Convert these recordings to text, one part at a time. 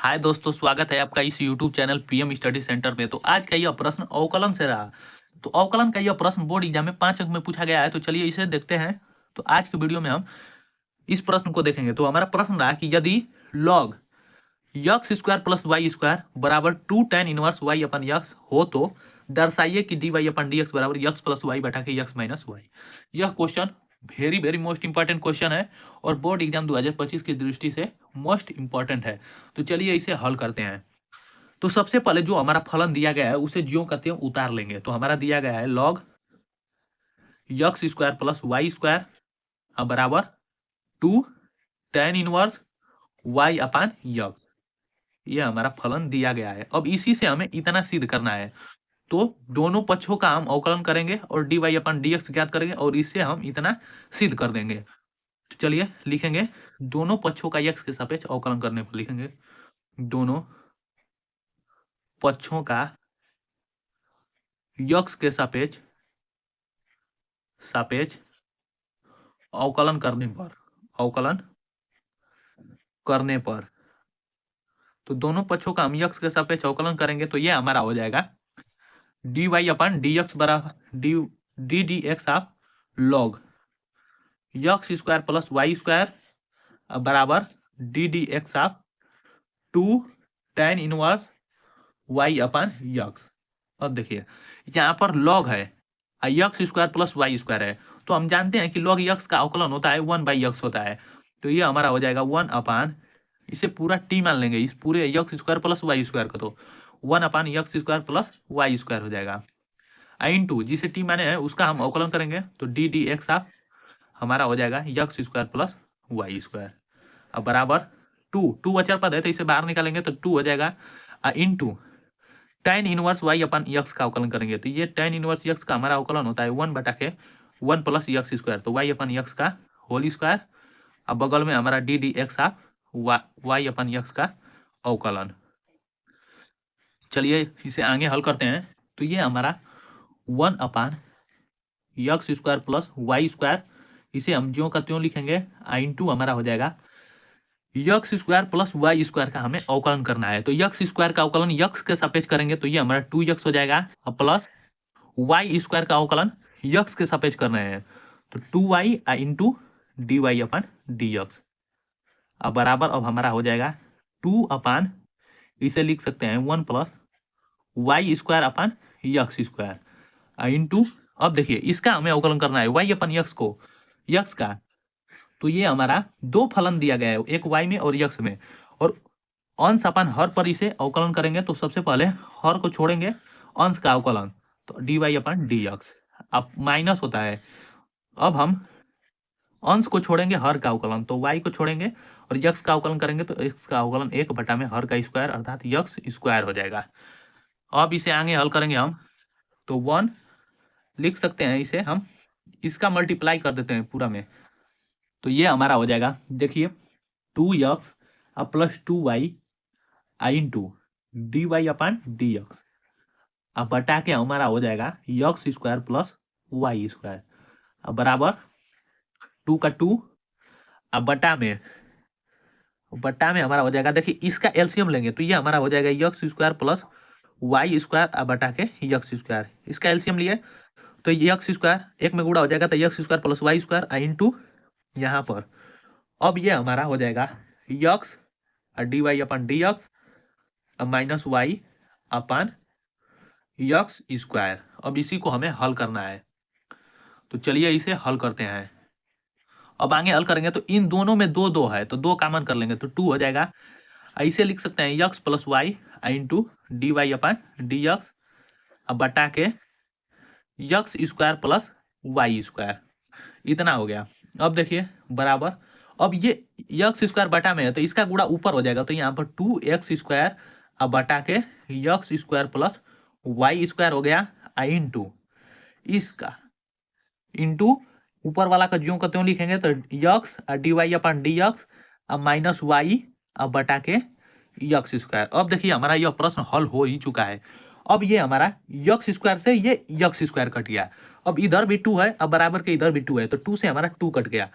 हाय दोस्तों, स्वागत है आपका इस YouTube channel PM study centre में। तो आज का यह प्रश्न अवकलन से रहा। तो अवकलन का यह प्रश्न बोर्ड एग्जाम में 5 अंक में पूछा गया है। तो चलिए इसे देखते हैं। तो आज के वीडियो में हम इस प्रश्न को देखेंगे। तो हमारा प्रश्न रहा कि यदि log x square plus Y square बराबर 2 tan inverse Y upon x हो तो दर्शाइए कि d Y upon D x बराबर यक्स प्लस वाई बटा के यक्स माइनस वाई। यह question very very most important question है और बोर्ड एग्जाम 2025 की दृष्टि से मोस्ट इंपॉर्टेंट है। तो चलिए इसे हल करते हैं। तो सबसे पहले जो हमारा फलन दिया गया है उसे ज्यों का त्यों उतार लेंगे। तो हमारा दिया गया है log x square plus Y square बराबर 2 tan inverse y upon x. ये हमारा फलन दिया गया है। अब इसी से हमें इतना सिद्ध करना है। तो दोनों पक्षों का हम अवकलन करेंगे और D Y upon D x ज्ञात करेंगे और इससे हम इतना सिद्ध कर देंगे। तो चलिए लिखेंगे, दोनों पक्षों का यक्स के सापेक्ष अवकलन करने पर लिखेंगे दोनों पक्षों का यक्स के सापेक्ष अवकलन करने पर तो दोनों पक्षों का हम यक्स के सापेक्ष अवकलन करेंगे। तो ये हमारा हो जाएगा D Y upon D x बराबर D x of log X square plus Y square बराबर D x of 2 tan inverse Y upon X. अब देखिए यहाँ पर लॉग है, X square plus Y square है। तो हम जानते हैं कि लॉग यक्स का अवकलन होता है 1/x होता है। तो ये हमारा हो जाएगा 1 अपान, इसे पूरा टी मान लेंगे इस पूरे X square plus Y square का। तो 1 upon x square plus Y square हो जाएगा। इन टू जिसे टी माने हैं उसका हम अवकलन करेंगे तो डी एक्स ऑफ हमारा हो जाएगा x square plus Y square. अब बराबर 2 अचर पद है तो इसे बाहर निकालेंगे तो 2 हो जाएगा। Into tan inverse Y upon x का अवकलन करेंगे तो ये tan इनवर्स यक्स का हमारा अवकलन होता है 1 बटा के 1 प्लस यक्स स्क्वायर। तो वाई अपन यक्स का होल स्क्वायर। अब बगल में हमारा d x of y upon x का अवकलन। चलिए इसे आगे हल करते हैं। तो ये हमारा 1 upon x square plus Y square, इसे हम ज्यों का त्यों लिखेंगे। इंटू हमारा हो जाएगा x square plus Y square का हमें अवकलन करना है। तो यक्स स्क्वायर का अवकलन यक्स के सापेक्ष करेंगे तो ये हमारा 2x हो जाएगा प्लस वाई स्क्वायर का अवकलन यक्स के सापेक्ष कर रहे हैं तो 2y into D Y upon D X. अब बराबर अब हमारा हो जाएगा 2 अपान, इसे लिख सकते हैं 1 plus Y square upon x square into, अब देखिए इसका हमें अवकलन करना है वाई अपन यक्स को यक्स का। तो ये हमारा दो फलन दिया गया है, एक वाई में और यक्स में, और अंश अपन हर पर इसे अवकलन करेंगे। तो सबसे पहले हर को छोड़ेंगे, अंश का अवकलन तो D Y upon D X. अब माइनस होता है, अब हम अंश को छोड़ेंगे हर का अवकलन तो वाई को छोड़ेंगे और यक्स का अवकलन करेंगे तो एक्स का अवकलन 1 बटा में हर का स्क्वायर अर्थात यक्स स्क्वायर हो जाएगा। अब इसे आगे हल करेंगे हम तो 1 लिख सकते हैं, इसे हम इसका मल्टीप्लाई कर देते हैं पूरा में। तो ये हमारा हो जाएगा, देखिए 2x plus 2y into D Y upon D X. अब बटा के हमारा हो जाएगा x square plus Y square. अब बराबर 2 का 2, अब बटा में हमारा हो जाएगा, देखिए इसका एलसीएम लेंगे तो ये हमारा हो जाएगा x square plus Y square अब बटा के यक्स स्क्वायर। इसका एलसीएम लिए तो यक्स स्क्वायर एक में गुणा हो जाएगा तो x square plus Y square into यहाँ पर। अब ये हमारा हो जाएगा x D Y upon D x minus y upon x square. अब इसी को हमें हल करना है। तो चलिए इसे हल करते हैं। अब आगे हल करेंगे तो इन दोनों में 2 है तो 2 कॉमन कर लेंगे तो 2 हो जाएगा। इसे लिख सकते हैं X plus Y into D Y upon D X अब बटा के x square plus Y square. इतना हो गया। अब देखिए बराबर, अब ये यक्स स्क्वायर बटा में है तो इसका गुणा ऊपर हो जाएगा तो यहाँ पर 2x स्क्वायर अब बटा के x square plus Y square हो गया इंटू इसका इंटू ऊपर वाला का ज्यों का त्यों लिखेंगे तो x D Y upon D X अब माइनस वाई अब बटा के यक्स स्क्वायर। अब देखिए हमारा यह प्रश्न हल हो ही चुका है। अब ये हमारा यक्स स्क्वायर से ये यक्स स्क्वायर कट गया। अब इधर भी 2 है, अब बराबर के इधर भी 2 है तो 2 से हमारा 2 कट गया।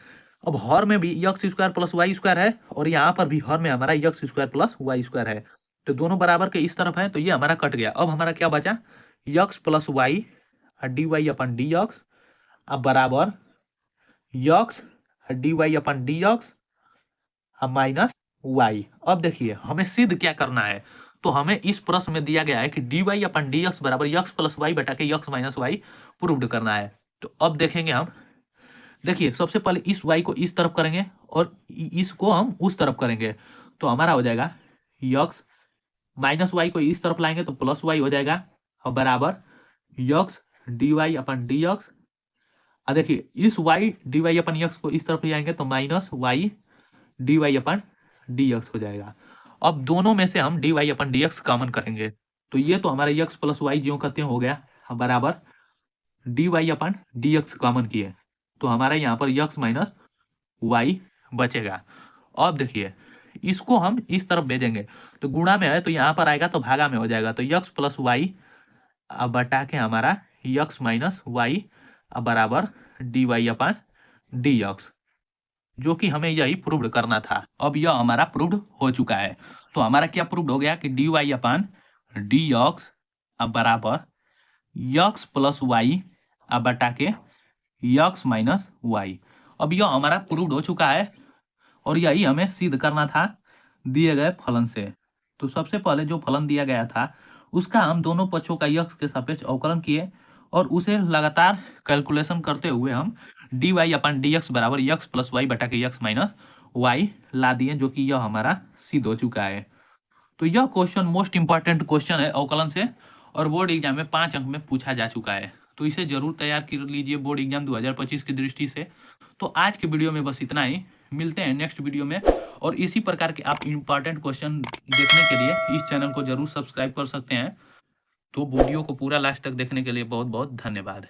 अब हर में भी x square plus Y square है और यहाँ पर भी हर में हमारा x square plus Y square है, तो दोनों बराबर के इस तरफ है, तो ये हमारा कट गया। अब हमारा क्या बचा, X plus Y D Y upon D X अब बराबर X D Y upon D X अब माइनस वाई। अब देखिए हमें सिद्ध क्या करना है, तो हमें इस प्रश्न में दिया गया है कि d Y upon D x बराबर यक्स प्लस वाई बटा के यक्स माइनस वाई प्रूव्ड करना है। तो अब देखेंगे हम, देखिए सबसे पहले इस y को इस तरफ करेंगे और इसको हम उस तरफ करेंगे, तो हमारा हो जाएगा यक्स माइनस वाई को इस तरफ लाएंगे तो प्लस वाई हो जाएगा और बराबर X D Y upon D x. और देखिए इस y D Y upon x को इस तरफ ले आएंगे तो minus Y D Y upon D x हो जाएगा। अब दोनों में से हम D Y upon D x common करेंगे, तो ये तो हमारा यक्स प्लस वाई ज्यों कहते हो गया बराबर D Y upon D x common किए, तो हमारा यहाँ पर यक्स माइनस वाई बचेगा। अब देखिए इसको हम इस तरफ भेजेंगे, तो गुणा में है तो यहाँ पर आएगा तो भागा में हो जाएगा, तो यक्स प्लस वाई बटा के हमारा यक्स माइनस वाई बराबर D Y upon D x, जो कि हमें यही प्रूव्ड करना था। अब यह हमारा प्रूव्ड हो चुका है, तो हमारा क्या प्रूव्ड हो गया कि d Y upon D x बराबर यक्स प्लस वाई बटा के यक्स माइनस वाई। अब यह हमारा प्रूव्ड हो चुका है और यही हमें सिद्ध करना था दिए गए फलन से। तो सबसे पहले जो फलन दिया गया था उसका हम दोनों पक्षों का यक्स के सापेक्ष अवकलन किए और उसे लगातार कैलकुलेशन करते हुए हम D Y upon D x बराबर यक्स प्लस वाई बटा के यक्स माइनस वाई ला दिए, जो कि यह हमारा सिद्ध हो चुका है। तो यह क्वेश्चन मोस्ट इंपॉर्टेंट क्वेश्चन है अवकलन से और बोर्ड एग्जाम में 5 अंक में पूछा जा चुका है, तो इसे जरूर तैयार कर लीजिए बोर्ड एग्जाम 2025 की दृष्टि से। तो आज के वीडियो में बस इतना ही, मिलते हैं नेक्स्ट वीडियो में। और इसी प्रकार के आप इंपॉर्टेंट क्वेश्चन देखने के लिए इस चैनल को जरूर सब्सक्राइब कर सकते हैं। तो वीडियो को पूरा लास्ट तक देखने के लिए बहुत बहुत धन्यवाद।